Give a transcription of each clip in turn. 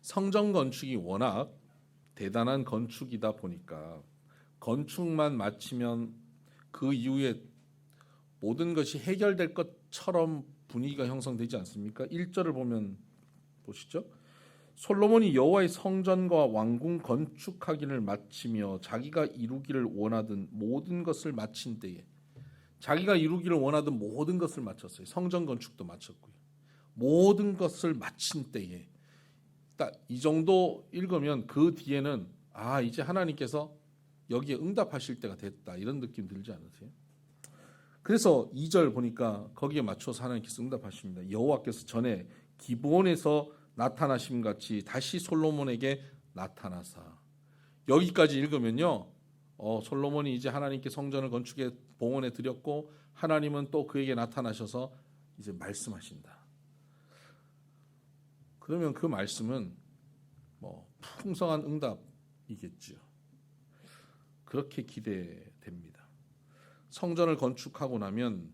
성전 건축이 워낙 대단한 건축이다 보니까 건축만 마치면 그 이후에 모든 것이 해결될 것처럼 분위기가 형성되지 않습니까? 1절을 보면 보시죠. 솔로몬이 여호와의 성전과 왕궁 건축하기를 마치며 자기가 이루기를 원하던 모든 것을 마친 때에, 자기가 이루기를 원하던 모든 것을 마쳤어요. 성전 건축도 마쳤고요. 모든 것을 마친 때에, 딱 이 정도 읽으면 그 뒤에는 이제 하나님께서 여기에 응답하실 때가 됐다, 이런 느낌 들지 않으세요? 그래서 2절 보니까 거기에 맞춰서 하나님께서 응답하십니다. 여호와께서 전에 기브온에서 나타나심 같이 다시 솔로몬에게 나타나사. 여기까지 읽으면요, 솔로몬이 이제 하나님께 성전을 건축에 봉헌해 드렸고 하나님은 또 그에게 나타나셔서 이제 말씀하신다. 그러면 그 말씀은 풍성한 응답이겠죠. 그렇게 기대됩니다. 성전을 건축하고 나면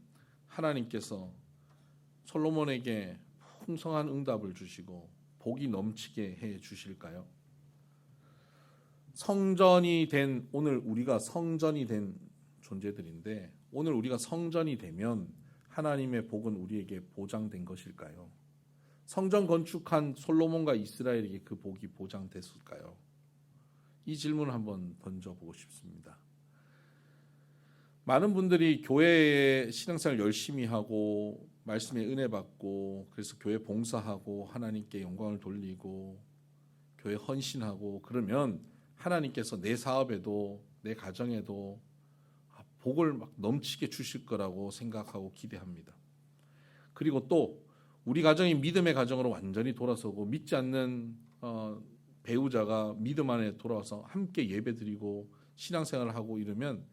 하나님께서 솔로몬에게 풍성한 응답을 주시고 복이 넘치게 해 주실까요? 성전이 된, 오늘 우리가 성전이 된 존재들인데, 오늘 우리가 성전이 되면 하나님의 복은 우리에게 보장된 것일까요? 성전 건축한 솔로몬과 이스라엘에게 그 복이 보장됐을까요? 이 질문을 한번 던져보고 싶습니다. 많은 분들이 교회에 신앙생활 열심히 하고 말씀에 은혜 받고 그래서 교회 봉사하고 하나님께 영광을 돌리고 교회 헌신하고 그러면 하나님께서 내 사업에도 내 가정에도 복을 막 넘치게 주실 거라고 생각하고 기대합니다. 그리고 또 우리 가정이 믿음의 가정으로 완전히 돌아서고 믿지 않는 배우자가 믿음 안에 돌아와서 함께 예배드리고 신앙생활을 하고 이러면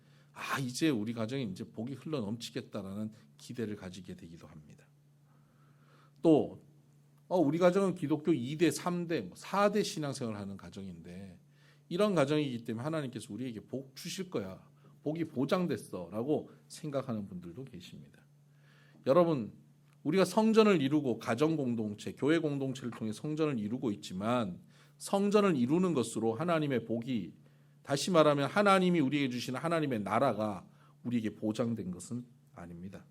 이제 우리 가정에 이제 복이 흘러 넘치겠다라는 기대를 가지게 되기도 합니다. 또 우리 가정은 기독교 2대, 3대, 4대 신앙생활을 하는 가정인데 이런 가정이기 때문에 하나님께서 우리에게 복 주실 거야, 복이 보장됐어 라고 생각하는 분들도 계십니다. 여러분, 우리가 성전을 이루고 가정 공동체, 교회 공동체를 통해 성전을 이루고 있지만 성전을 이루는 것으로 하나님의 복이, 다시 말하면 하나님이 우리에게 주시는 하나님의 나라가 우리에게 보장된 것은 아닙니다.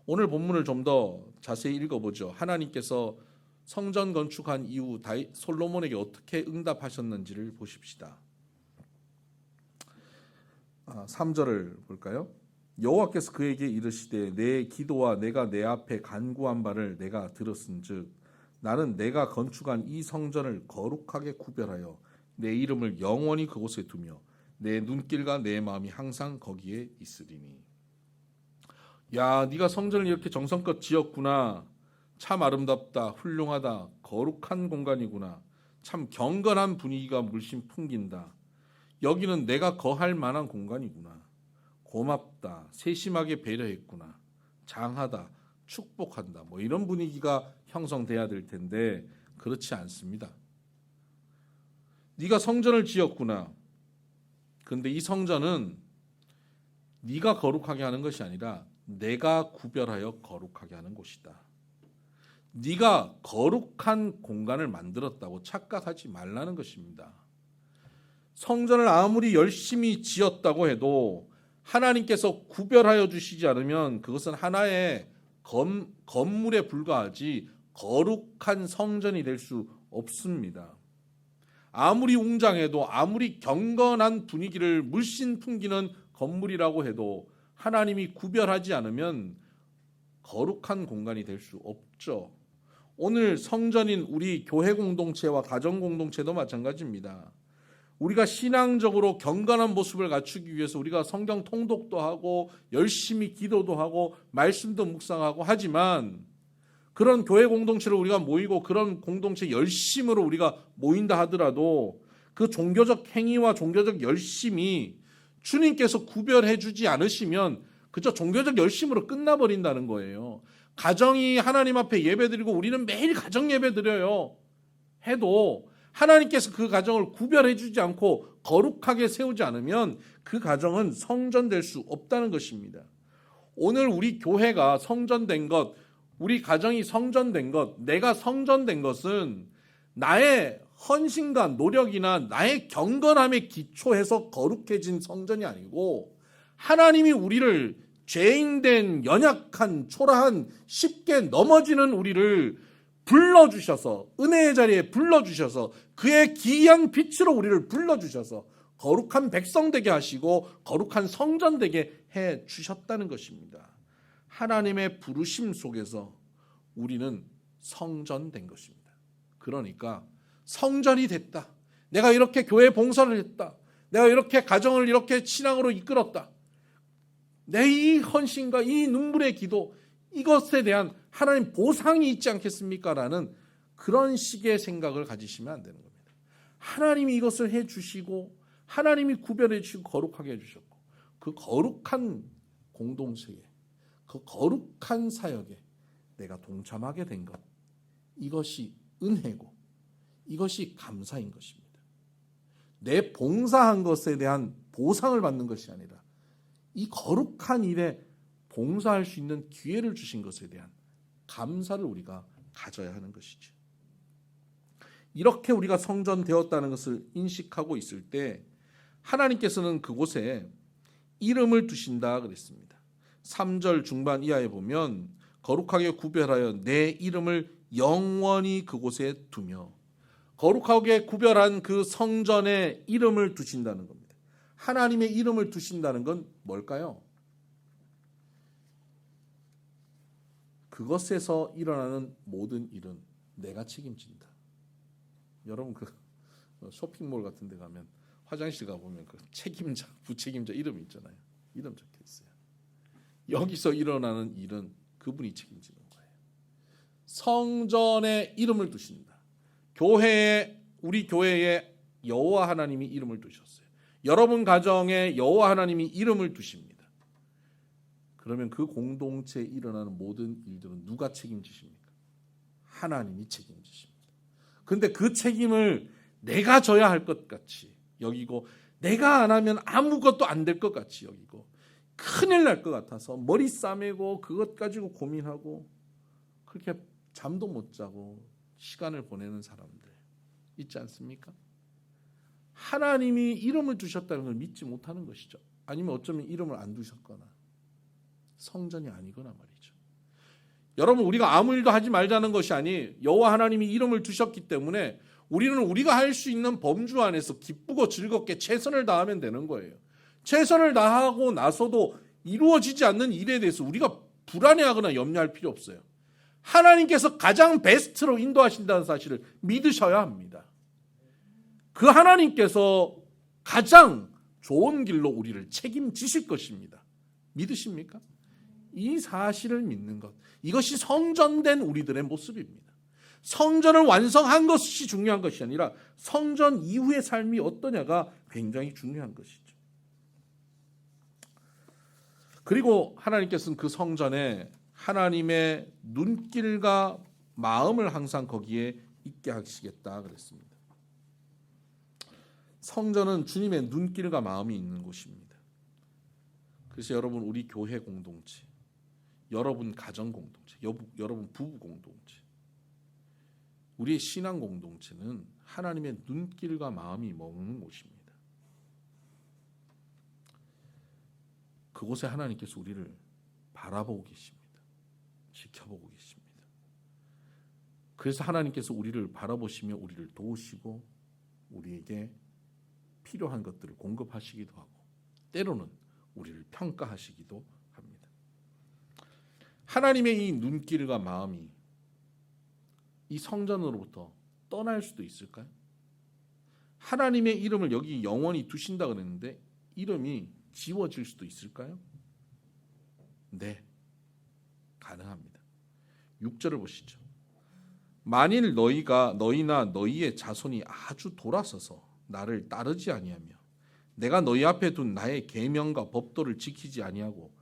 오늘 본문을 좀 더 자세히 읽어보죠. 하나님께서 성전 건축한 이후 솔로몬에게 어떻게 응답하셨는지를 보십시다. 3절을 볼까요? 여호와께서 그에게 이르시되 내 기도와 내가 내 앞에 간구한 바를 내가 들었은즉 나는 내가 건축한 이 성전을 거룩하게 구별하여 내 이름을 영원히 그곳에 두며 내 눈길과 내 마음이 항상 거기에 있으리니. 야, 네가 성전을 이렇게 정성껏 지었구나. 참 아름답다, 훌륭하다, 거룩한 공간이구나. 참 경건한 분위기가 물씬 풍긴다. 여기는 내가 거할 만한 공간이구나. 고맙다, 세심하게 배려했구나. 장하다, 축복한다. 이런 분위기가 형성돼야 될 텐데 그렇지 않습니다. 네가 성전을 지었구나. 그런데 이 성전은 네가 거룩하게 하는 것이 아니라 내가 구별하여 거룩하게 하는 곳이다. 네가 거룩한 공간을 만들었다고 착각하지 말라는 것입니다. 성전을 아무리 열심히 지었다고 해도 하나님께서 구별하여 주시지 않으면 그것은 하나의 건물에 불과하지 거룩한 성전이 될 수 없습니다. 아무리 웅장해도 아무리 경건한 분위기를 물씬 풍기는 건물이라고 해도 하나님이 구별하지 않으면 거룩한 공간이 될 수 없죠. 오늘 성전인 우리 교회 공동체와 가정 공동체도 마찬가지입니다. 우리가 신앙적으로 경건한 모습을 갖추기 위해서 우리가 성경 통독도 하고 열심히 기도도 하고 말씀도 묵상하고 하지만 그런 교회 공동체를 우리가 모이고 그런 공동체 열심으로 우리가 모인다 하더라도 그 종교적 행위와 종교적 열심이 주님께서 구별해 주지 않으시면 그저 종교적 열심으로 끝나버린다는 거예요. 가정이 하나님 앞에 예배드리고 우리는 매일 가정 예배드려요 해도 하나님께서 그 가정을 구별해 주지 않고 거룩하게 세우지 않으면 그 가정은 성전될 수 없다는 것입니다. 오늘 우리 교회가 성전된 것, 우리 가정이 성전된 것, 내가 성전된 것은 나의 헌신과 노력이나 나의 경건함에 기초해서 거룩해진 성전이 아니고 하나님이 우리를 죄인된 연약한 초라한 쉽게 넘어지는 우리를 불러주셔서 은혜의 자리에 불러주셔서 그의 기이한 빛으로 우리를 불러주셔서 거룩한 백성 되게 하시고 거룩한 성전 되게 해 주셨다는 것입니다. 하나님의 부르심 속에서 우리는 성전된 것입니다. 그러니까 성전이 됐다. 내가 이렇게 교회 봉사를 했다. 내가 이렇게 가정을 이렇게 신앙으로 이끌었다. 내 이 헌신과 이 눈물의 기도 이것에 대한 하나님 보상이 있지 않겠습니까? 라는 그런 식의 생각을 가지시면 안 되는 겁니다. 하나님이 이것을 해주시고 하나님이 구별해 주시고 거룩하게 해주셨고 그 거룩한 공동체에 그 거룩한 사역에 내가 동참하게 된 것 이것이 은혜고 이것이 감사인 것입니다. 내 봉사한 것에 대한 보상을 받는 것이 아니라 이 거룩한 일에 봉사할 수 있는 기회를 주신 것에 대한 감사를 우리가 가져야 하는 것이죠. 이렇게 우리가 성전되었다는 것을 인식하고 있을 때 하나님께서는 그곳에 이름을 두신다 그랬습니다. 3절 중반 이하에 보면 거룩하게 구별하여 내 이름을 영원히 그곳에 두며 거룩하게 구별한 그 성전에 이름을 두신다는 겁니다. 하나님의 이름을 두신다는 건 뭘까요? 그것에서 일어나는 모든 일은 내가 책임진다. 여러분 그 쇼핑몰 같은 데 가면 화장실 가보면 그 책임자, 부책임자 이름 있잖아요. 이름 적혀 있어요. 여기서 일어나는 일은 그분이 책임지는 거예요. 성전에 이름을 두신다. 우리 교회에 여호와 하나님이 이름을 두셨어요. 여러분 가정에 여호와 하나님이 이름을 두십니다. 그러면 그 공동체에 일어나는 모든 일들은 누가 책임지십니까? 하나님이 책임지십니다. 그런데 그 책임을 내가 져야 할 것 같이 여기고 내가 안 하면 아무것도 안 될 것 같이 여기고 큰일 날 것 같아서 머리 싸매고 그것 가지고 고민하고 그렇게 잠도 못 자고 시간을 보내는 사람들 있지 않습니까? 하나님이 이름을 두셨다는 걸 믿지 못하는 것이죠. 아니면 어쩌면 이름을 안 두셨거나 성전이 아니거나 말이죠. 여러분 우리가 아무 일도 하지 말자는 것이 아니 여호와 하나님이 이름을 두셨기 때문에 우리는 우리가 할 수 있는 범주 안에서 기쁘고 즐겁게 최선을 다하면 되는 거예요. 최선을 다하고 나서도 이루어지지 않는 일에 대해서 우리가 불안해하거나 염려할 필요 없어요. 하나님께서 가장 베스트로 인도하신다는 사실을 믿으셔야 합니다. 그 하나님께서 가장 좋은 길로 우리를 책임지실 것입니다. 믿으십니까? 이 사실을 믿는 것, 이것이 성전된 우리들의 모습입니다. 성전을 완성한 것이 중요한 것이 아니라 성전 이후의 삶이 어떠냐가 굉장히 중요한 것이죠. 그리고 하나님께서는 그 성전에 하나님의 눈길과 마음을 항상 거기에 있게 하시겠다 그랬습니다. 성전은 주님의 눈길과 마음이 있는 곳입니다. 그래서 여러분 우리 교회 공동체, 여러분 가정 공동체, 여러분 부부 공동체, 우리의 신앙 공동체는 하나님의 눈길과 마음이 머무는 곳입니다. 그곳에 하나님께서 우리를 바라보고 계십니다. 지켜보고 계십니다. 그래서 하나님께서 우리를 바라보시며 우리를 도우시고 우리에게 필요한 것들을 공급하시기도 하고 때로는 우리를 평가하시기도 합니다. 하나님의 이 눈길과 마음이 이 성전으로부터 떠날 수도 있을까요? 하나님의 이름을 여기 영원히 두신다 그랬는데 이름이 지워질 수도 있을까요? 네, 가능합니다. 6절을 보시죠. 만일 너희나 너희의 자손이 아주 돌아서서 나를 따르지 아니하며 내가 너희 앞에 둔 나의 계명과 법도를 지키지 아니하고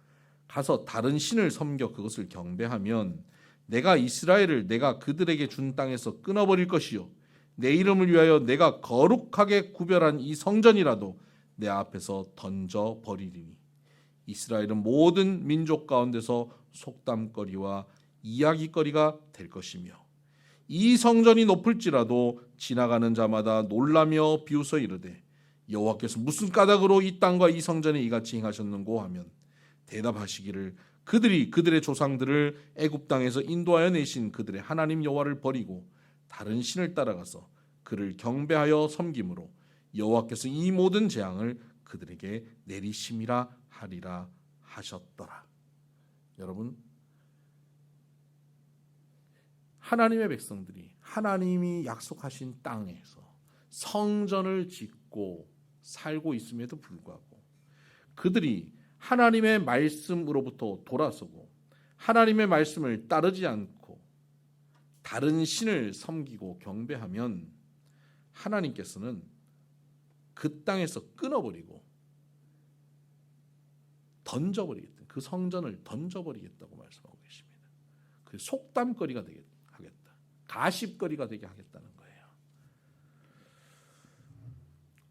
가서 다른 신을 섬겨 그것을 경배하면 내가 이스라엘을 내가 그들에게 준 땅에서 끊어버릴 것이요 내 이름을 위하여 내가 거룩하게 구별한 이 성전이라도 내 앞에서 던져버리리니 이스라엘은 모든 민족 가운데서 속담거리와 이야기거리가 될 것이며 이 성전이 높을지라도 지나가는 자마다 놀라며 비웃어 이르되 여호와께서 무슨 까닭으로 이 땅과 이 성전에 이같이 행하셨는고 하면 대답하시기를 그들이 그들의 조상들을 애굽 땅에서 인도하여 내신 그들의 하나님 여호와를 버리고 다른 신을 따라가서 그를 경배하여 섬김으로 여호와께서 이 모든 재앙을 그들에게 내리심이라 하리라 하셨더라. 여러분, 하나님의 백성들이 하나님이 약속하신 땅에서 성전을 짓고 살고 있음에도 불구하고 그들이 하나님의 말씀으로부터 돌아서고 하나님의 말씀을 따르지 않고 다른 신을 섬기고 경배하면 하나님께서는 그 땅에서 끊어버리고 던져버리겠다. 그 성전을 던져버리겠다고 말씀하고 계십니다. 그 속담거리가 되겠다. 가십거리가 되게 하겠다는 거예요.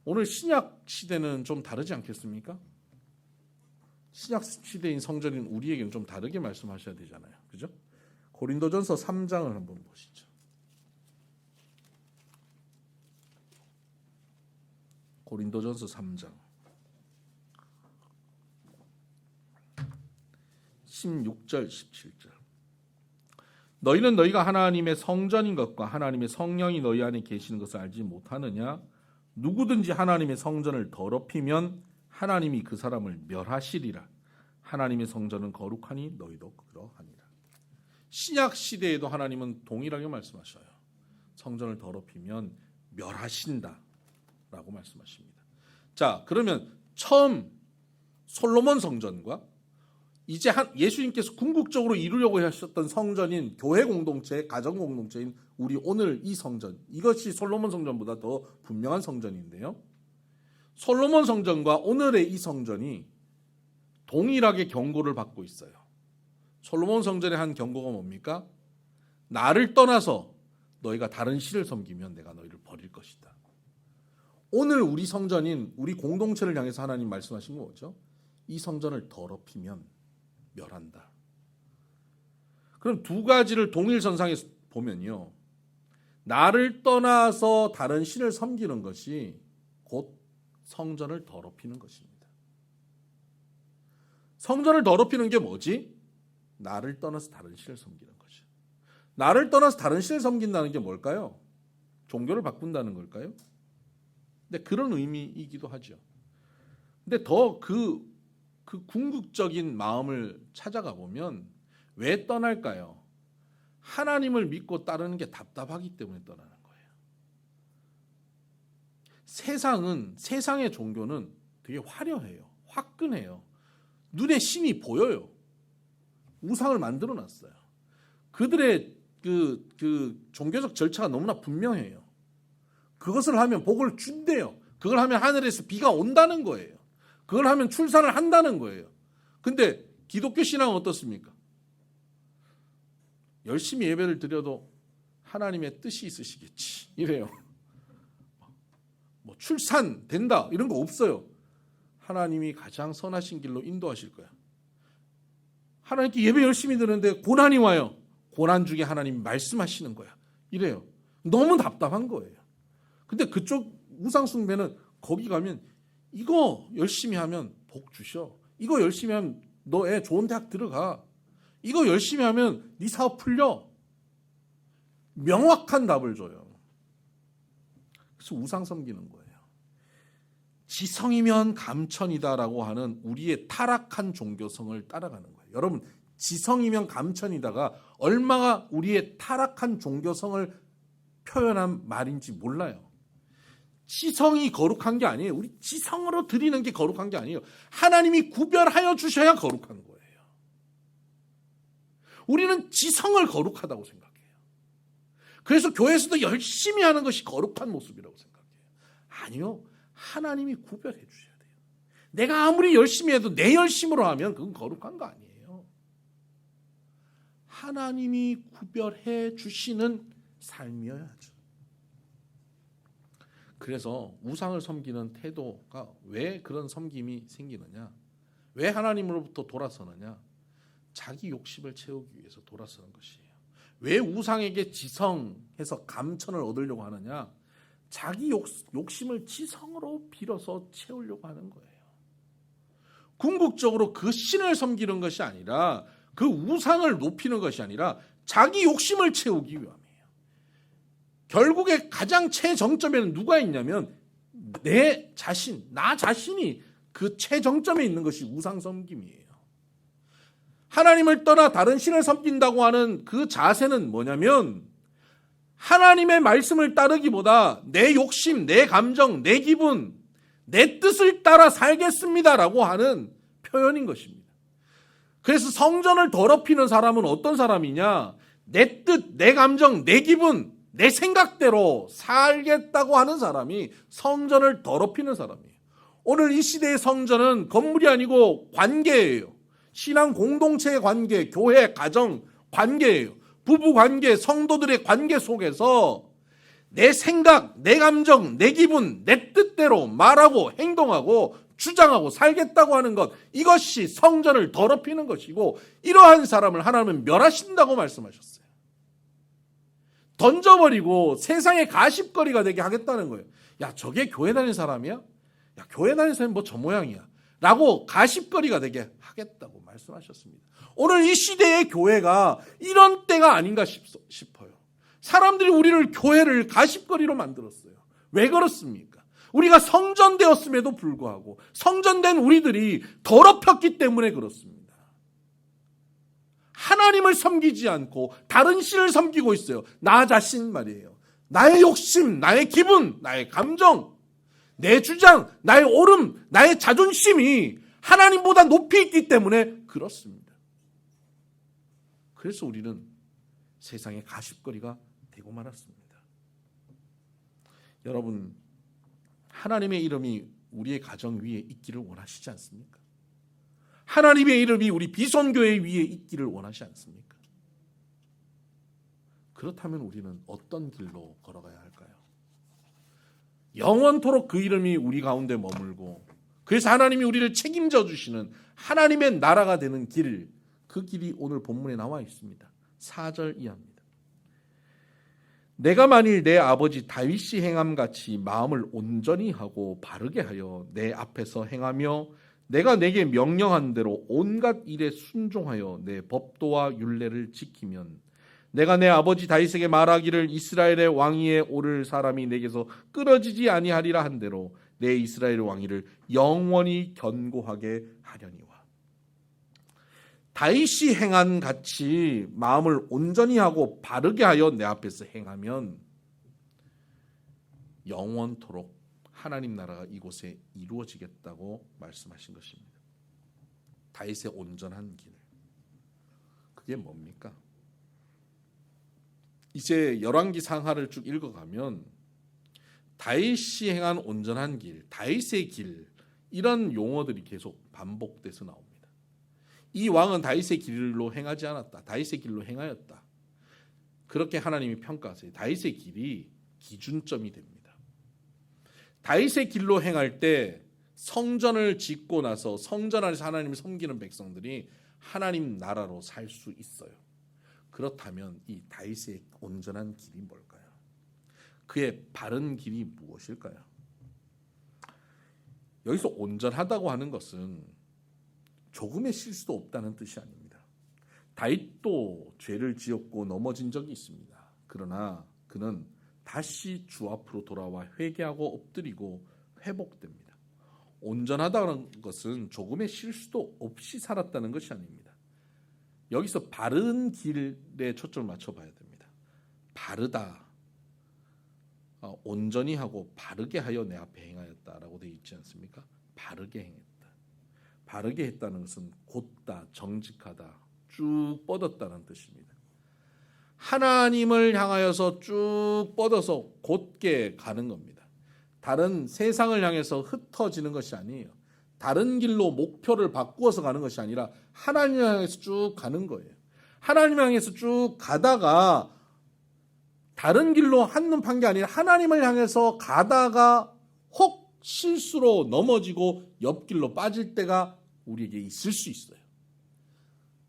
오늘 신약 시대는 좀 다르지 않겠습니까? 신약 시대인 성전인 우리에게는 좀 다르게 말씀하셔야 되잖아요. 그죠? 고린도전서 3장을 한번 보시죠. 고린도전서 3장 16절 17절 너희는 너희가 하나님의 성전인 것과 하나님의 성령이 너희 안에 계시는 것을 알지 못하느냐? 누구든지 하나님의 성전을 더럽히면 하나님이 그 사람을 멸하시리라. 하나님의 성전은 거룩하니 너희도 그러하니라. 신약 시대에도 하나님은 동일하게 말씀하셔요. 성전을 더럽히면 멸하신다 라고 말씀하십니다. 자, 그러면 처음 솔로몬 성전과 이제 예수님께서 궁극적으로 이루려고 하셨던 성전인 교회 공동체, 가정 공동체인 우리 오늘 이 성전, 이것이 솔로몬 성전보다 더 분명한 성전인데요. 솔로몬 성전과 오늘의 이 성전이 동일하게 경고를 받고 있어요. 솔로몬 성전의 한 경고가 뭡니까? 나를 떠나서 너희가 다른 신을 섬기면 내가 너희를 버릴 것이다. 오늘 우리 성전인 우리 공동체를 향해서 하나님 말씀하신 거 뭐죠? 이 성전을 더럽히면 멸한다. 그럼 두 가지를 동일선상에서 보면요, 나를 떠나서 다른 신을 섬기는 것이 곧 성전을 더럽히는 것입니다. 성전을 더럽히는 게 뭐지? 나를 떠나서 다른 신을 섬기는 거죠. 나를 떠나서 다른 신을 섬긴다는 게 뭘까요? 종교를 바꾼다는 걸까요? 근데 그런 의미이기도 하죠. 근데 더 그 궁극적인 마음을 찾아가 보면 왜 떠날까요? 하나님을 믿고 따르는 게 답답하기 때문에 떠나는 거예요. 세상의 종교는 되게 화려해요. 화끈해요. 눈에 신이 보여요. 우상을 만들어 놨어요. 그들의 그 종교적 절차가 너무나 분명해요. 그것을 하면 복을 준대요. 그걸 하면 하늘에서 비가 온다는 거예요. 그걸 하면 출산을 한다는 거예요. 근데 기독교 신앙은 어떻습니까? 열심히 예배를 드려도 하나님의 뜻이 있으시겠지 이래요. 뭐 출산 된다 이런 거 없어요. 하나님이 가장 선하신 길로 인도하실 거야. 하나님께 예배 열심히 드는데 고난이 와요. 고난 중에 하나님이 말씀하시는 거야. 이래요. 너무 답답한 거예요. 근데 그쪽 우상 숭배는 거기 가면 이거 열심히 하면 복 주셔. 이거 열심히 하면 너 애 좋은 대학 들어가. 이거 열심히 하면 네 사업 풀려. 명확한 답을 줘요. 그래서 우상 섬기는 거예요. 지성이면 감천이다라고 하는 우리의 타락한 종교성을 따라가는 거예요. 여러분, 지성이면 감천이다가 얼마나 우리의 타락한 종교성을 표현한 말인지 몰라요. 지성이 거룩한 게 아니에요. 우리 지성으로 드리는 게 거룩한 게 아니에요. 하나님이 구별하여 주셔야 거룩한 거예요. 우리는 지성을 거룩하다고 생각해요. 그래서 교회에서도 열심히 하는 것이 거룩한 모습이라고 생각해요. 아니요. 하나님이 구별해 주셔야 돼요. 내가 아무리 열심히 해도 내 열심으로 하면 그건 거룩한 거 아니에요. 하나님이 구별해 주시는 삶이어야죠. 그래서 우상을 섬기는 태도가 왜 그런 섬김이 생기느냐? 왜 하나님으로부터 돌아서느냐? 자기 욕심을 채우기 위해서 돌아서는 것이에요. 왜 우상에게 지성해서 감천을 얻으려고 하느냐? 자기 욕심을 지성으로 빌어서 채우려고 하는 거예요. 궁극적으로 그 신을 섬기는 것이 아니라, 그 우상을 높이는 것이 아니라 자기 욕심을 채우기 위함이에요. 결국에 가장 최정점에는 누가 있냐면 내 자신, 나 자신이 그 최정점에 있는 것이 우상 섬김이에요. 하나님을 떠나 다른 신을 섬긴다고 하는 그 자세는 뭐냐면, 하나님의 말씀을 따르기보다 내 욕심, 내 감정, 내 기분, 내 뜻을 따라 살겠습니다라고 하는 표현인 것입니다. 그래서 성전을 더럽히는 사람은 어떤 사람이냐? 내 뜻, 내 감정, 내 기분, 내 생각대로 살겠다고 하는 사람이 성전을 더럽히는 사람이에요. 오늘 이 시대의 성전은 건물이 아니고 관계예요. 신앙 공동체의 관계, 교회, 가정 관계예요. 부부 관계, 성도들의 관계 속에서 내 생각, 내 감정, 내 기분, 내 뜻대로 말하고 행동하고 주장하고 살겠다고 하는 것, 이것이 성전을 더럽히는 것이고, 이러한 사람을 하나님은 멸하신다고 말씀하셨어요. 던져버리고 세상의 가십거리가 되게 하겠다는 거예요. 야, 저게 교회 다니는 사람이야? 야, 교회 다니는 사람이 뭐 저 모양이야? 라고 가십거리가 되게 하겠다고 말씀하셨습니다. 오늘 이 시대의 교회가 이런 때가 아닌가 싶어요. 사람들이 우리를, 교회를 가십거리로 만들었어요. 왜 그렇습니까? 우리가 성전되었음에도 불구하고 성전된 우리들이 더럽혔기 때문에 그렇습니다. 하나님을 섬기지 않고 다른 신을 섬기고 있어요. 나 자신 말이에요. 나의 욕심, 나의 기분, 나의 감정, 내 주장, 나의 옳음, 나의 자존심이 하나님보다 높이 있기 때문에 그렇습니다. 그래서 우리는 세상의 가십거리가 되고 말았습니다. 여러분, 하나님의 이름이 우리의 가정 위에 있기를 원하시지 않습니까? 하나님의 이름이 우리 비선교회 위에 있기를 원하시지 않습니까? 그렇다면 우리는 어떤 길로 걸어가야 할까요? 영원토록 그 이름이 우리 가운데 머물고, 그래서 하나님이 우리를 책임져 주시는 하나님의 나라가 되는 길, 그 길이 오늘 본문에 나와 있습니다. 4절 이하입니다. 내가 만일 내 아버지 다윗이 행함같이 마음을 온전히 하고 바르게 하여 내 앞에서 행하며 내가 내게 명령한 대로 온갖 일에 순종하여 내 법도와 율례를 지키면 내가 내 아버지 다윗에게 말하기를 이스라엘의 왕위에 오를 사람이 내게서 끊어지지 아니하리라 한 대로 내 이스라엘의 왕위를 영원히 견고하게 하려니와. 다윗이 행한 같이 마음을 온전히 하고 바르게 하여 내 앞에서 행하면 영원토록 하나님 나라가 이곳에 이루어지겠다고 말씀하신 것입니다. 다윗의 온전한 길, 그게 뭡니까? 이제 열왕기 상하를 쭉 읽어가면 다윗이 행한 온전한 길, 다윗의 길, 이런 용어들이 계속 반복돼서 나옵니다. 이 왕은 다윗의 길로 행하지 않았다. 다윗의 길로 행하였다. 그렇게 하나님이 평가하세요. 다윗의 길이 기준점이 됩니다. 다윗의 길로 행할 때 성전을 짓고 나서 성전 안에서 하나님을 섬기는 백성들이 하나님 나라로 살 수 있어요. 그렇다면 이 다윗의 온전한 길이 뭘까요? 그의 바른 길이 무엇일까요? 여기서 온전하다고 하는 것은 조금의 실수도 없다는 뜻이 아닙니다. 다윗도 죄를 지었고 넘어진 적이 있습니다. 그러나 그는 다시 주 앞으로 돌아와 회개하고 엎드리고 회복됩니다. 온전하다는 것은 조금의 실수도 없이 살았다는 것이 아닙니다. 여기서 바른 길에 초점을 맞춰봐야 됩니다. 바르다, 온전히 하고 바르게 하여 내 앞에 행하였다라고 되어 있지 않습니까? 바르게 행했다. 바르게 했다는 것은 곧다, 정직하다, 쭉 뻗었다는 뜻입니다. 하나님을 향하여서 쭉 뻗어서 곧게 가는 겁니다. 다른 세상을 향해서 흩어지는 것이 아니에요. 다른 길로 목표를 바꾸어서 가는 것이 아니라 하나님을 향해서 쭉 가는 거예요. 하나님을 향해서 쭉 가다가 다른 길로 한눈 판 게 아니라 하나님을 향해서 가다가 혹 실수로 넘어지고 옆길로 빠질 때가 우리에게 있을 수 있어요.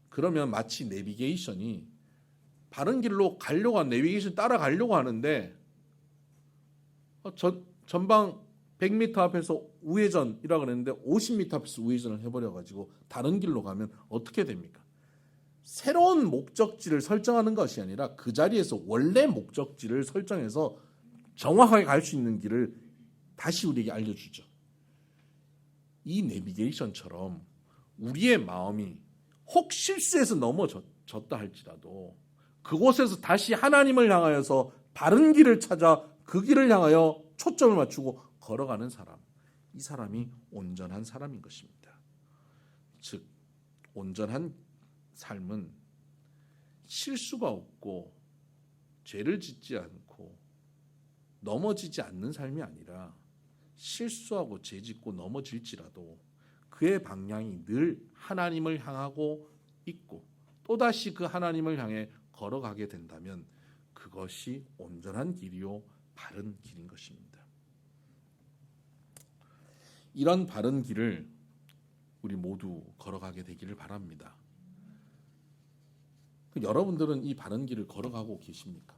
그러면 마치 내비게이션이 바른 길로 가려고 내비게이션 따라가려고 하는데 전방 100m 앞에서 우회전이라고 그랬는데 50m 앞에서 우회전을 해버려가지고 다른 길로 가면 어떻게 됩니까? 새로운 목적지를 설정하는 것이 아니라 그 자리에서 원래 목적지를 설정해서 정확하게 갈 수 있는 길을 다시 우리에게 알려주죠. 이 내비게이션처럼 우리의 마음이 혹 실수해서 넘어졌다 할지라도 그곳에서 다시 하나님을 향하여서 바른 길을 찾아 그 길을 향하여 초점을 맞추고 걸어가는 사람, 이 사람이 온전한 사람인 것입니다. 즉 온전한 삶은 실수가 없고 죄를 짓지 않고 넘어지지 않는 삶이 아니라 실수하고 죄 짓고 넘어질지라도 그의 방향이 늘 하나님을 향하고 있고 또다시 그 하나님을 향해 걸어가게 된다면 그것이 온전한 길이요 바른 길인 것입니다. 이런 바른 길을 우리 모두 걸어가게 되기를 바랍니다. 여러분들은 이 바른 길을 걸어가고 계십니까?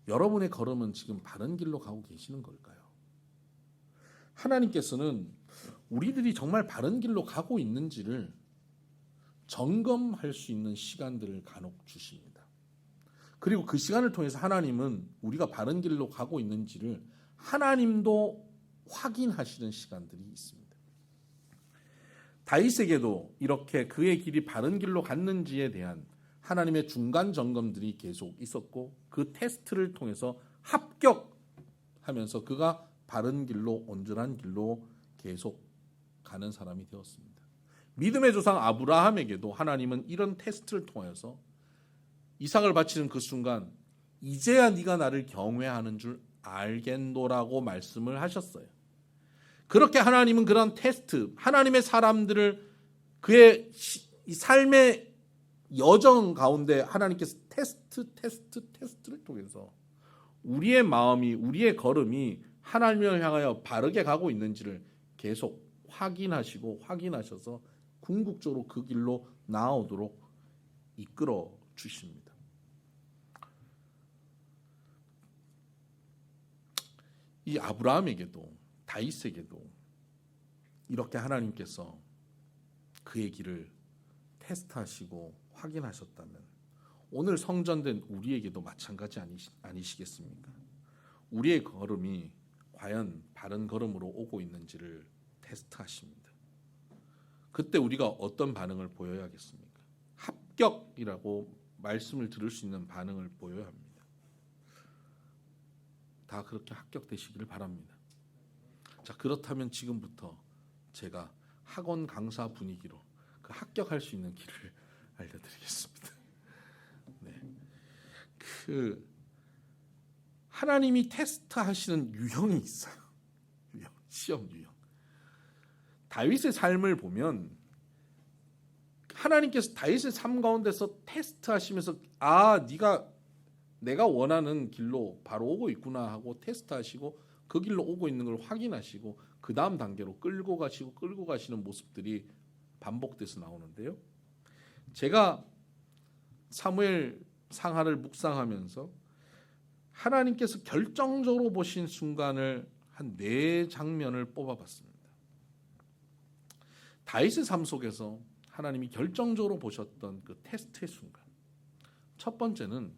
여러분의 걸음은 지금 바른 길로 가고 계시는 걸까요? 하나님께서는 우리들이 정말 바른 길로 가고 있는지를 점검할 수 있는 시간들을 간혹 주십니다. 그리고 그 시간을 통해서 하나님은 우리가 바른 길로 가고 있는지를 하나님도 확인하시는 시간들이 있습니다. 다윗에게도 이렇게 그의 길이 바른 길로 갔는지에 대한 하나님의 중간 점검들이 계속 있었고 그 테스트를 통해서 합격하면서 그가 바른 길로 온전한 길로 계속 가는 사람이 되었습니다. 믿음의 조상 아브라함에게도 하나님은 이런 테스트를 통해서 이삭을 바치는 그 순간 이제야 네가 나를 경외하는 줄 알겠노라고 말씀을 하셨어요. 그렇게 하나님은 그런 테스트, 하나님의 사람들을 그의 삶의 여정 가운데 하나님께서 테스트를 통해서 우리의 마음이, 우리의 걸음이 하나님을 향하여 바르게 가고 있는지를 계속 확인하셔서 궁극적으로 그 길로 나아오도록 이끌어 주십니다. 이 아브라함에게도 다윗에게도 이렇게 하나님께서 그의 길을 테스트하시고 확인하셨다면 오늘 성전된 우리에게도 마찬가지 아니시겠습니까? 우리의 걸음이 과연 바른 걸음으로 오고 있는지를 테스트하십니다. 그때 우리가 어떤 반응을 보여야겠습니까? 합격이라고 말씀을 들을 수 있는 반응을 보여야 합니다. 다 그렇게 합격되시기를 바랍니다. 자, 그렇다면 지금부터 제가 학원 강사 분위기로 그 합격할 수 있는 길을 알려드리겠습니다. 네, 하나님이 테스트하시는 유형이 있어요. 시험 유형. 다윗의 삶을 보면 하나님께서 다윗의 삶 가운데서 테스트하시면서 내가 원하는 길로 바로 오고 있구나 하고 테스트하시고 그 길로 오고 있는 걸 확인하시고 그 다음 단계로 끌고 가시는 모습들이 반복돼서 나오는데요. 제가 사무엘 상하를 묵상하면서 하나님께서 결정적으로 보신 순간을 한 4장면을 뽑아봤습니다. 다윗의 삶 속에서 하나님이 결정적으로 보셨던 그 테스트의 순간. 첫 번째는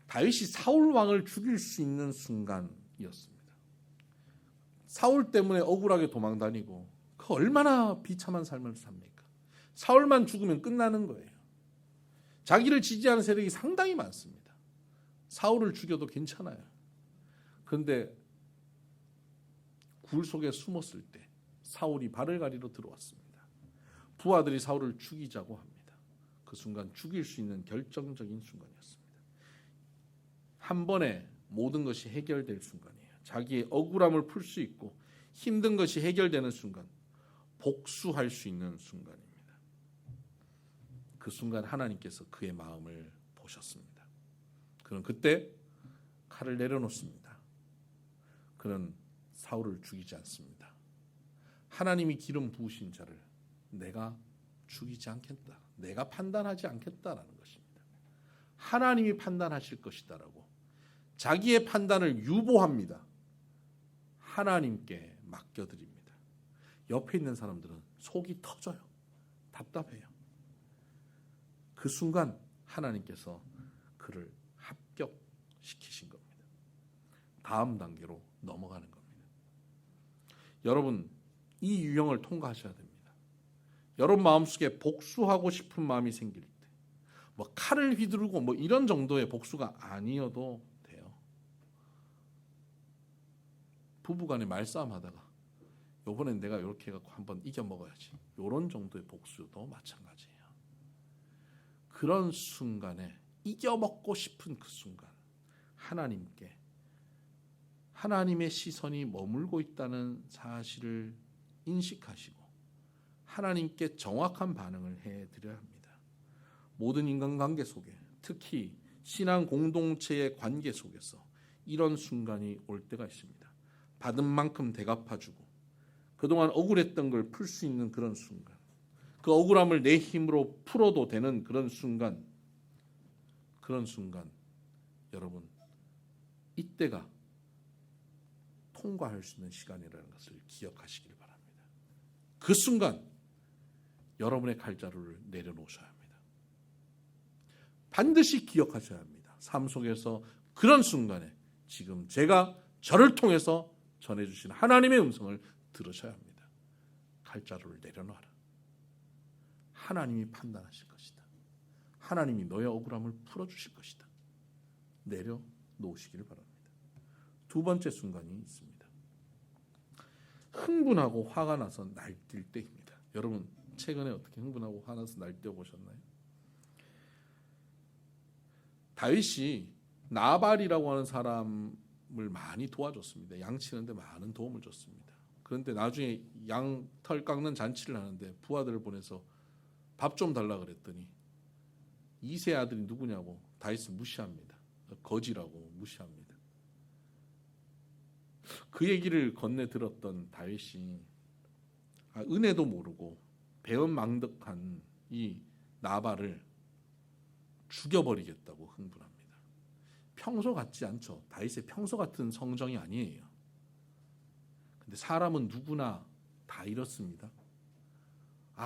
다윗이 사울 왕을 죽일 수 있는 순간이었습니다. 사울 때문에 억울하게 도망다니고 그 얼마나 비참한 삶을 삽니까? 사울만 죽으면 끝나는 거예요. 자기를 지지하는 세력이 상당히 많습니다. 사울을 죽여도 괜찮아요. 그런데 굴 속에 숨었을 때 사울이 발을 가리러 들어왔습니다. 부하들이 사울을 죽이자고 합니다. 그 순간 죽일 수 있는 결정적인 순간이었습니다. 한 번에 모든 것이 해결될 순간이에요. 자기의 억울함을 풀 수 있고 힘든 것이 해결되는 순간, 복수할 수 있는 순간입니다. 그 순간 하나님께서 그의 마음을 보셨습니다. 그는 그때 칼을 내려놓습니다. 그는 사울을 죽이지 않습니다. 하나님이 기름 부으신 자를 내가 죽이지 않겠다. 내가 판단하지 않겠다라는 것입니다. 하나님이 판단하실 것이다라고 자기의 판단을 유보합니다. 하나님께 맡겨드립니다. 옆에 있는 사람들은 속이 터져요. 답답해요. 그 순간 하나님께서 그를 합격시키신 겁니다. 다음 단계로 넘어가는 겁니다. 여러분, 이 유형을 통과하셔야 됩니다. 여러분 마음속에 복수하고 싶은 마음이 생길 때, 뭐 칼을 휘두르고 뭐 이런 정도의 복수가 아니어도 돼요. 부부간에 말싸움 하다가 요번엔 내가 이렇게 해갖고 한번 이겨 먹어야지. 이런 정도의 복수도 마찬가지예요. 그런 순간에 이겨 먹고 싶은 그 순간 하나님께 하나님의 시선이 머물고 있다는 사실을 인식하시고 하나님께 정확한 반응을 해드려야 합니다. 모든 인간관계 속에 특히 신앙 공동체의 관계 속에서 이런 순간이 올 때가 있습니다. 받은 만큼 대갚아주고 그동안 억울했던 걸 풀 수 있는 그런 순간, 그 억울함을 내 힘으로 풀어도 되는 그런 순간 여러분 이때가 통과할 수 있는 시간이라는 것을 기억하시길 바랍니다. 그 순간 여러분의 칼자루를 내려놓으셔야 합니다. 반드시 기억하셔야 합니다. 삶 속에서 그런 순간에 지금 제가 저를 통해서 전해주신 하나님의 음성을 들으셔야 합니다. 칼자루를 내려놔라. 하나님이 판단하실 것이다. 하나님이 너의 억울함을 풀어주실 것이다. 내려놓으시기를 바랍니다. 두 번째 순간이 있습니다. 흥분하고 화가 나서 날뛸 때입니다. 여러분 최근에 어떻게 흥분하고 화나서 날뛰어 보셨나요? 다윗이 나발이라고 하는 사람을 많이 도와줬습니다. 양치는데 많은 도움을 줬습니다. 그런데 나중에 양털 깎는 잔치를 하는데 부하들을 보내서 밥 좀 달라 그랬더니 2세 아들이 누구냐고 다윗을 무시합니다. 거지라고 무시합니다. 그 얘기를 건네 들었던 다윗이 은혜도 모르고 배은망덕한 이 나발을 죽여버리겠다고 흥분합니다. 평소 같지 않죠. 다윗의 평소 같은 성정이 아니에요. 근데 사람은 누구나 다 이렇습니다.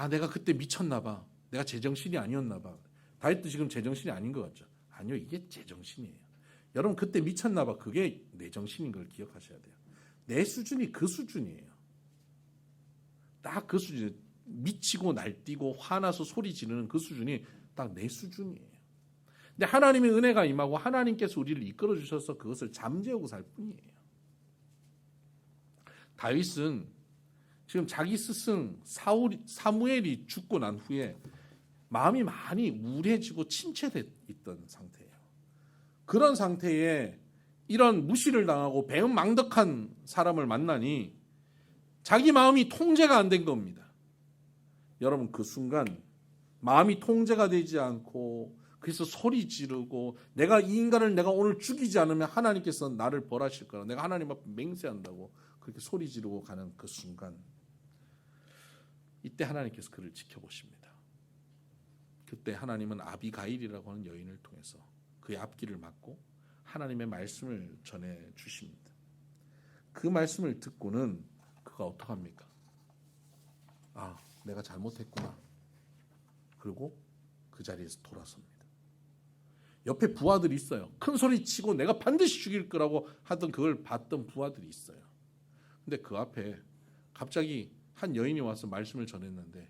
내가 그때 미쳤나 봐. 내가 제정신이 아니었나 봐. 다윗도 지금 제정신이 아닌 것 같죠. 아니요, 이게 제정신이에요. 여러분 그때 미쳤나 봐. 그게 내 정신인 걸 기억하셔야 돼요. 내 수준이 그 수준이에요. 딱 그 수준. 미치고 날뛰고 화나서 소리 지르는 그 수준이 딱 내 수준이에요. 근데 하나님의 은혜가 임하고 하나님께서 우리를 이끌어 주셔서 그것을 잠재우고 살 뿐이에요. 다윗은 지금 자기 스승 사무엘이 죽고 난 후에 마음이 많이 우울해지고 침체돼 있던 상태예요. 그런 상태에 이런 무시를 당하고 배은망덕한 사람을 만나니 자기 마음이 통제가 안 된 겁니다. 여러분 그 순간 마음이 통제가 되지 않고 그래서 소리 지르고 내가 이 인간을 내가 오늘 죽이지 않으면 하나님께서 나를 벌하실 거라 내가 하나님 앞에 맹세한다고 그렇게 소리 지르고 가는 그 순간 이때 하나님께서 그를 지켜보십니다. 그때 하나님은 아비가일이라고 하는 여인을 통해서 그의 앞길을 막고 하나님의 말씀을 전해 주십니다. 그 말씀을 듣고는 그가 어떡합니까? 내가 잘못했구나. 그리고 그 자리에서 돌아섭니다. 옆에 부하들이 있어요. 큰 소리 치고 내가 반드시 죽일 거라고 하던 그걸 봤던 부하들이 있어요. 근데 그 앞에 갑자기 한 여인이 와서 말씀을 전했는데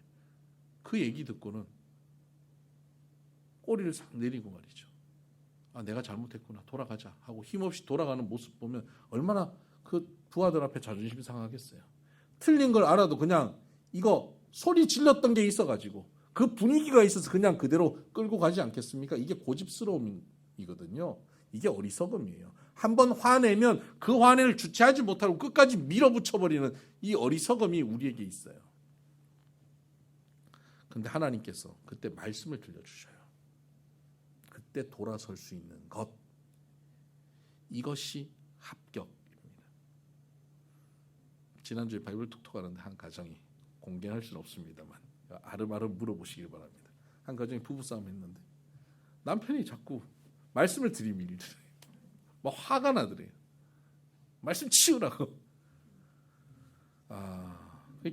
그 얘기 듣고는 꼬리를 싹 내리고 말이죠. 내가 잘못했구나. 돌아가자 하고 힘없이 돌아가는 모습 보면 얼마나 그 부하들 앞에 자존심이 상하겠어요. 틀린 걸 알아도 그냥 이거 소리 질렀던 게 있어가지고 그 분위기가 있어서 그냥 그대로 끌고 가지 않겠습니까? 이게 고집스러움이거든요. 이게 어리석음이에요. 한번 화내면 그 화내를 주체하지 못하고 끝까지 밀어붙여버리는 이 어리석음이 우리에게 있어요. 그런데 하나님께서 그때 말씀을 들려주셔요. 그때 돌아설 수 있는 것. 이것이 합격입니다. 지난주에 바이블 톡톡 하는데 한 가정이 공개할 수는 없습니다만 아름아름 물어보시길 바랍니다. 한 가정이 부부싸움 했는데 남편이 자꾸 말씀을 들이밀더래요. 막 화가 나더래요. 말씀 치우라고.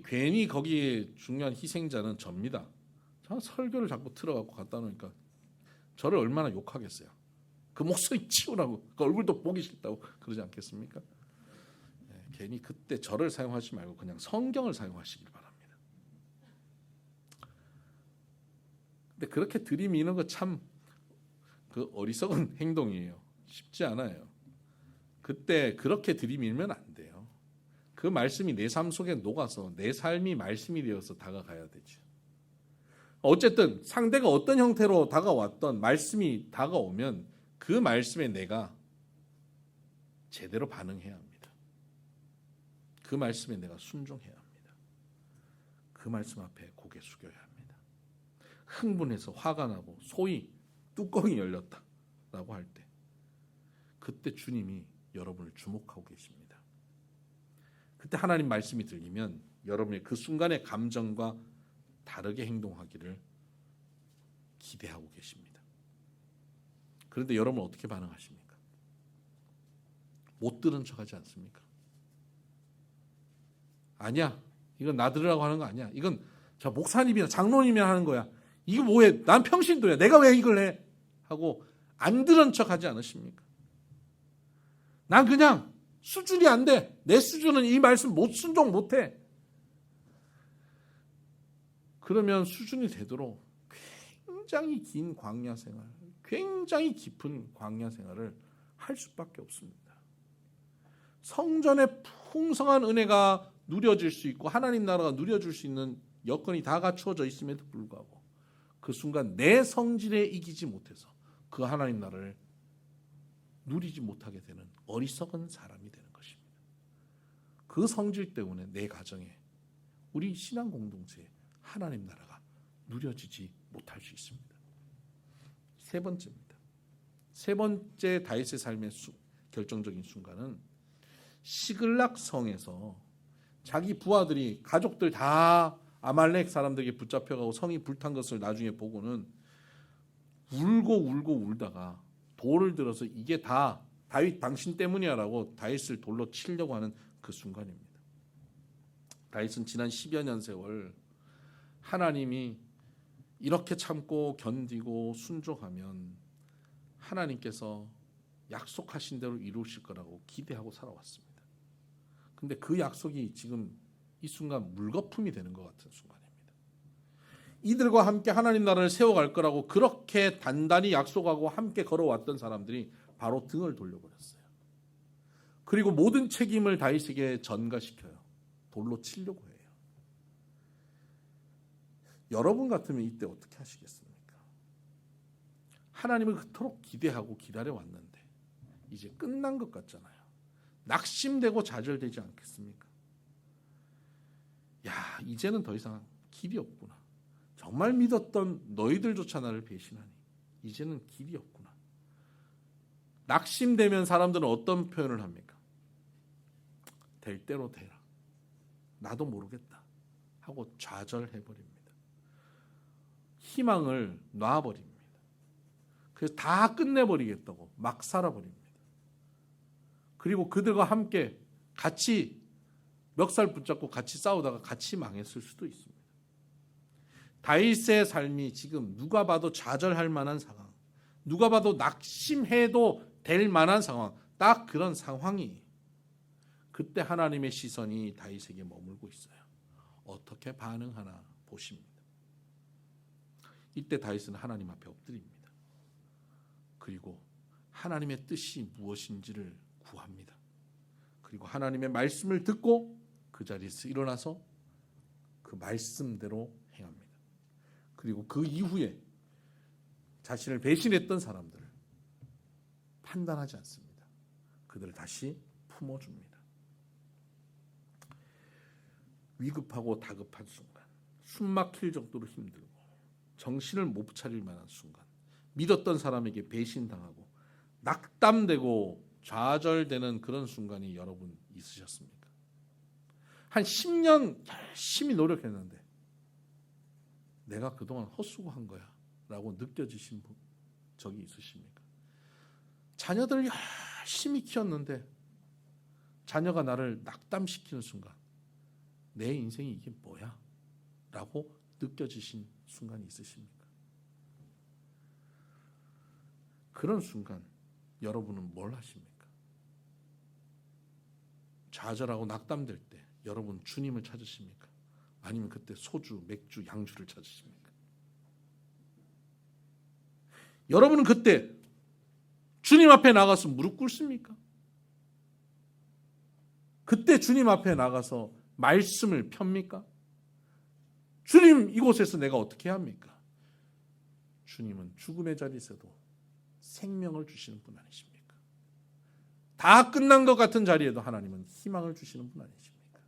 괜히 거기에 중요한 희생자는 접니다. 저 설교를 자꾸 틀어갖고 갖다 놓으니까 저를 얼마나 욕하겠어요. 그 목소리 치우라고, 그 얼굴도 보기 싫다고 그러지 않겠습니까? 네, 괜히 그때 저를 사용하지 말고 그냥 성경을 사용하시길 바랍니다. 근데 그렇게 들이미는 거 참 그 어리석은 행동이에요. 쉽지 않아요. 그때 그렇게 들이밀면 안 돼요. 그 말씀이 내 삶 속에 녹아서 내 삶이 말씀이 되어서 다가가야 되죠. 어쨌든 상대가 어떤 형태로 다가왔던 말씀이 다가오면 그 말씀에 내가 제대로 반응해야 합니다. 그 말씀에 내가 순종해야 합니다. 그 말씀 앞에 고개 숙여야 합니다. 흥분해서 화가 나고 소위 뚜껑이 열렸다라고 할 때 그때 주님이 여러분을 주목하고 계십니다. 그때 하나님 말씀이 들리면 여러분의 그 순간의 감정과 다르게 행동하기를 기대하고 계십니다. 그런데 여러분 어떻게 반응하십니까? 못 들은 척하지 않습니까? 아니야, 이건 나 들으라고 하는 거 아니야. 이건 저 목사님이나 장로님이나 하는 거야. 이거 뭐해? 난 평신도야. 내가 왜 이걸 해? 하고 안 들은 척하지 않으십니까? 난 그냥 수준이 안 돼. 내 수준은 이 말씀 못 순종 못해. 그러면 수준이 되도록 굉장히 긴 광야 생활, 굉장히 깊은 광야 생활을 할 수밖에 없습니다. 성전의 풍성한 은혜가 누려질 수 있고 하나님 나라가 누려질 수 있는 여건이 다 갖추어져 있음에도 불구하고 그 순간 내 성질에 이기지 못해서 그 하나님 나라를 누리지 못하게 되는 어리석은 사람이 되는 것입니다. 그 성질 때문에 내 가정에, 우리 신앙 공동체에 하나님 나라가 누려지지 못할 수 있습니다. 세 번째입니다. 세 번째 다윗의 삶의 결정적인 순간은 시글락 성에서 자기 부하들이 가족들 다 아말렉 사람들에게 붙잡혀가고 성이 불탄 것을 나중에 보고는 울고 울다가 돌을 들어서 이게 다 다윗 당신 때문이야라고 다윗을 돌로 치려고 하는 그 순간입니다. 다윗은 지난 10여 년 세월 하나님이 이렇게 참고 견디고 순종하면 하나님께서 약속하신 대로 이루실 거라고 기대하고 살아왔습니다. 근데 그 약속이 지금 이 순간 물거품이 되는 것 같은 순간입니다. 이들과 함께 하나님 나라를 세워갈 거라고 그렇게 단단히 약속하고 함께 걸어왔던 사람들이 바로 등을 돌려버렸어요. 그리고 모든 책임을 다윗에게 전가시켜요. 돌로 치려고 해요. 여러분 같으면 이때 어떻게 하시겠습니까? 하나님을 그토록 기대하고 기다려왔는데 이제 끝난 것 같잖아요. 낙심되고 좌절되지 않겠습니까? 야, 이제는 더 이상 길이 없구나. 정말 믿었던 너희들조차 나를 배신하니 이제는 길이 없구나. 낙심되면 사람들은 어떤 표현을 합니까? 될 대로 되라. 나도 모르겠다 하고 좌절해버립니다. 희망을 놔버립니다. 그래서 다 끝내버리겠다고 막 살아버립니다. 그리고 그들과 함께 같이 멱살 붙잡고 같이 싸우다가 같이 망했을 수도 있습니다. 다윗의 삶이 지금 누가 봐도 좌절할 만한 상황, 누가 봐도 낙심해도 될 만한 상황, 딱 그런 상황이 그때 하나님의 시선이 다윗에게 머물고 있어요. 어떻게 반응하나 보십니다. 이때 다윗은 하나님 앞에 엎드립니다. 그리고 하나님의 뜻이 무엇인지를 구합니다. 그리고 하나님의 말씀을 듣고 그 자리에서 일어나서 그 말씀대로 행합니다. 그리고 그 이후에 자신을 배신했던 사람들을 판단하지 않습니다. 그들을 다시 품어줍니다. 위급하고 다급한 순간, 숨 막힐 정도로 힘들고 정신을 못 차릴 만한 순간, 믿었던 사람에게 배신당하고 낙담되고 좌절되는 그런 순간이 여러분 있으셨습니까? 한 10년 열심히 노력했는데 내가 그동안 헛수고한 거야. 라고 느껴지신 적이 있으십니까? 자녀들을 열심히 키웠는데 자녀가 나를 낙담시키는 순간 내 인생이 이게 뭐야? 라고 느껴지신 순간이 있으십니까? 그런 순간 여러분은 뭘 하십니까? 좌절하고 낙담될 때 여러분 주님을 찾으십니까? 아니면 그때 소주, 맥주, 양주를 찾으십니까? 여러분은 그때 주님 앞에 나가서 무릎 꿇습니까? 그때 주님 앞에 나가서 말씀을 펴니까? 주님, 이곳에서 내가 어떻게 해야 합니까? 주님은 죽음의 자리에서도 생명을 주시는 분 아니십니까? 다 끝난 것 같은 자리에도 하나님은 희망을 주시는 분 아니십니까?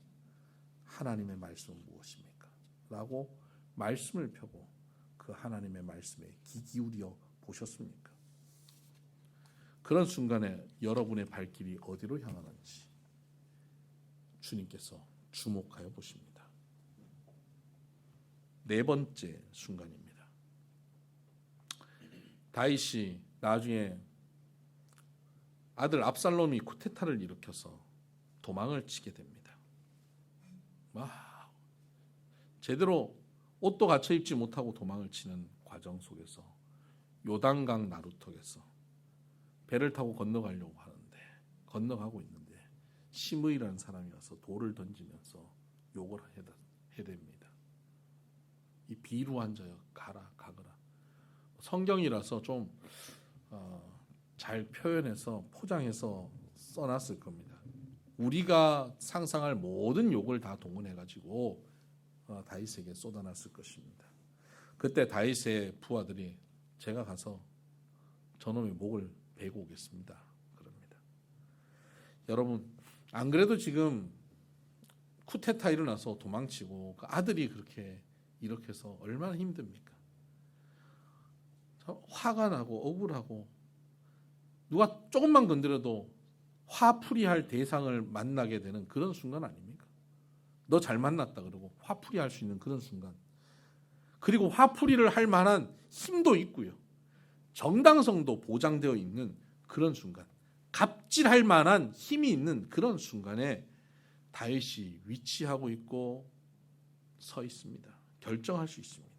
하나님의 말씀은 무엇입니까? 라고 말씀을 펴고 그 하나님의 말씀에 귀 기울여 보셨습니까? 그런 순간에 여러분의 발길이 어디로 향하는지 주님께서 주목하여 보십니다. 네 번째 순간입니다. 다윗이 나중에 아들 압살롬이 쿠데타를 일으켜서 도망을 치게 됩니다. 제대로 옷도 갖춰 입지 못하고 도망을 치는 과정 속에서 요단강 나루턱에서 배를 타고 건너가려고 하는데 건너가고 있는데 시므이라는 사람이 와서 돌을 던지면서 욕을 해댑니다. 이 비루한 자여 가거라. 성경이라서 좀 잘 표현해서 포장해서 써놨을 겁니다. 우리가 상상할 모든 욕을 다 동원해가지고 다윗에게 쏟아놨을 것입니다. 그때 다윗의 부하들이 제가 가서 저놈의 목을 베고 오겠습니다. 그럽니다. 여러분, 안 그래도 지금 쿠데타 일어나서 도망치고 그 아들이 그렇게 이렇게 해서 얼마나 힘듭니까? 화가 나고 억울하고 누가 조금만 건드려도 화풀이할 대상을 만나게 되는 그런 순간 아닙니까? 너 잘 만났다 그러고 화풀이할 수 있는 그런 순간. 그리고 화풀이를 할 만한 힘도 있고요. 정당성도 보장되어 있는 그런 순간. 갑질할 만한 힘이 있는 그런 순간에 다윗이 위치하고 있고 서 있습니다. 결정할 수 있습니다.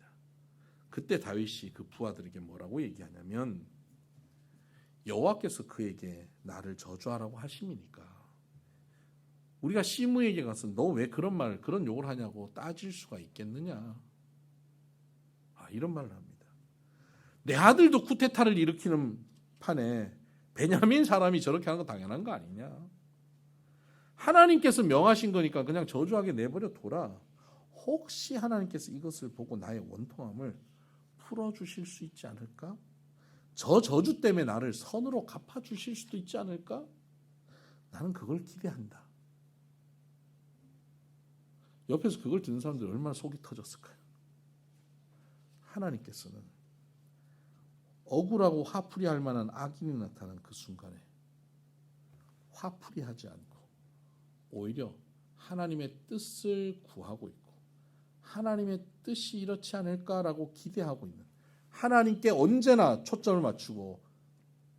그때 다윗이 그 부하들에게 뭐라고 얘기하냐면 여호와께서 그에게 나를 저주하라고 하심이니까 우리가 시므에게 가서 너 왜 그런 말 그런 욕을 하냐고 따질 수가 있겠느냐. 이런 말을 합니다. 내 아들도 쿠데타를 일으키는 판에 베냐민 사람이 저렇게 하는 거 당연한 거 아니냐. 하나님께서 명하신 거니까 그냥 저주하게 내버려 둬라. 혹시 하나님께서 이것을 보고 나의 원통함을 풀어주실 수 있지 않을까? 저 저주 때문에 나를 선으로 갚아주실 수도 있지 않을까? 나는 그걸 기대한다. 옆에서 그걸 듣는 사람들이 얼마나 속이 터졌을까요? 하나님께서는 억울하고 화풀이할 만한 악인이 나타난 그 순간에 화풀이하지 않고 오히려 하나님의 뜻을 구하고 있고 하나님의 뜻이 이렇지 않을까라고 기대하고 있는 하나님께 언제나 초점을 맞추고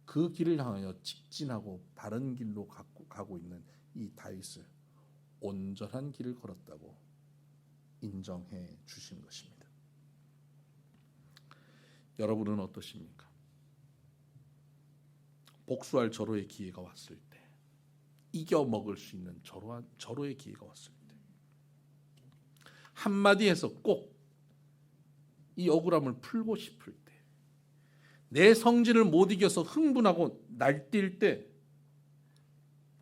그 길을 향하여 직진하고 바른 길로 가고 있는 이 다윗을 온전한 길을 걸었다고 인정해 주신 것입니다. 여러분은 어떠십니까? 복수할 절호의 기회가 왔을 때, 이겨 먹을 수 있는 절호의 기회가 왔을 때, 한마디 해서 꼭 이 억울함을 풀고 싶을 때, 내 성질을 못 이겨서 흥분하고 날뛸 때,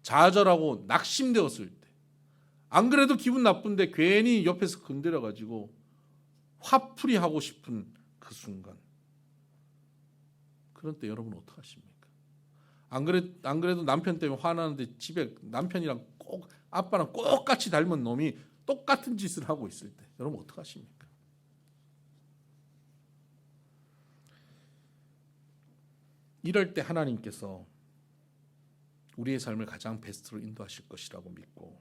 좌절하고 낙심되었을 때, 안 그래도 기분 나쁜데 괜히 옆에서 건드려가지고 화풀이하고 싶은 그 순간, 그런 때 여러분 어떡하십니까? 안 그래도 남편 때문에 화나는데 집에 남편이랑 꼭 아빠랑 똑같이 닮은 놈이 똑같은 짓을 하고 있을 때 여러분 어떡하십니까? 이럴 때 하나님께서 우리의 삶을 가장 베스트로 인도하실 것이라고 믿고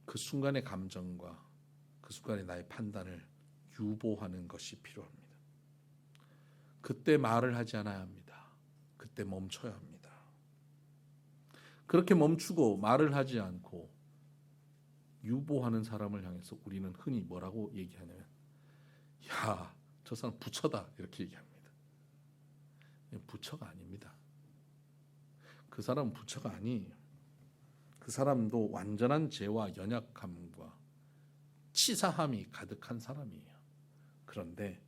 그 순간의 감정과 그 순간의 나의 판단을 유보하는 것이 필요합니다. 그때 말을 하지 않아야 합니다. 그때 멈춰야 합니다. 그렇게 멈추고 말을 하지 않고 유보하는 사람을 향해서 우리는 흔히 뭐라고 얘기하냐면, 야, 저 사람 부처다, 이렇게 얘기합니다. 부처가 아닙니다. 그 사람은 부처가 아니에요. 그 사람도 완전한 죄와 연약함과 치사함이 가득한 사람이에요. 그런데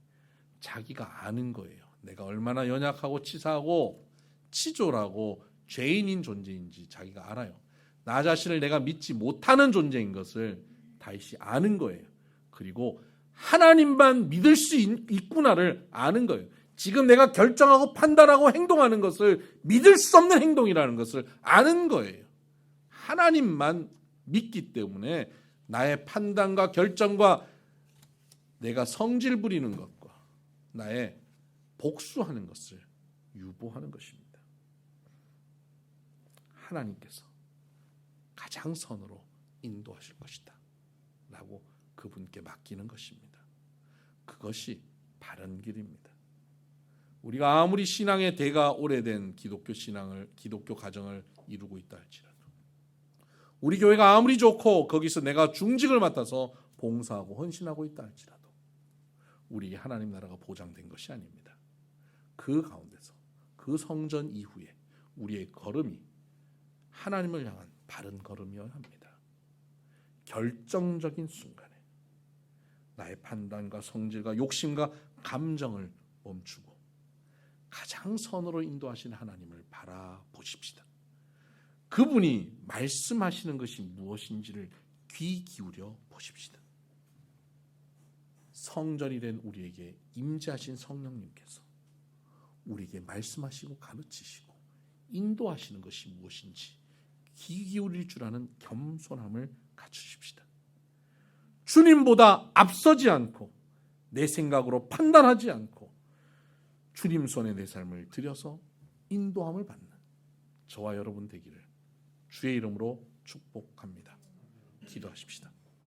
자기가 아는 거예요. 내가 얼마나 연약하고 치사하고 치졸하고 죄인인 존재인지 자기가 알아요. 나 자신을 내가 믿지 못하는 존재인 것을 다윗이 아는 거예요. 그리고 하나님만 믿을 수 있구나를 아는 거예요. 지금 내가 결정하고 판단하고 행동하는 것을 믿을 수 없는 행동이라는 것을 아는 거예요. 하나님만 믿기 때문에 나의 판단과 결정과 내가 성질 부리는 것과 나의 복수하는 것을 유보하는 것입니다. 하나님께서 가장 선으로 인도하실 것이다 라고 그분께 맡기는 것입니다. 그것이 바른 길입니다. 우리가 아무리 신앙의 대가 오래된 기독교 가정을 이루고 있다 할지라도, 우리 교회가 아무리 좋고 거기서 내가 중직을 맡아서 봉사하고 헌신하고 있다 할지라도 우리에게 하나님 나라가 보장된 것이 아닙니다. 그 가운데서 그 성전 이후에 우리의 걸음이 하나님을 향한 바른 걸음이어야 합니다. 결정적인 순간에 나의 판단과 성질과 욕심과 감정을 멈추고 가장 선으로 인도하신 하나님을 바라보십시다. 그분이 말씀하시는 것이 무엇인지를 귀 기울여 보십시다. 성전이 된 우리에게 임재하신 성령님께서 우리에게 말씀하시고 가르치시고 인도하시는 것이 무엇인지 귀 기울일 줄 아는 겸손함을 갖추십시다. 주님보다 앞서지 않고 내 생각으로 판단하지 않고 주님 손에 내 삶을 들여서 인도함을 받는 저와 여러분 되기를 주의 이름으로 축복합니다. 기도하십시다.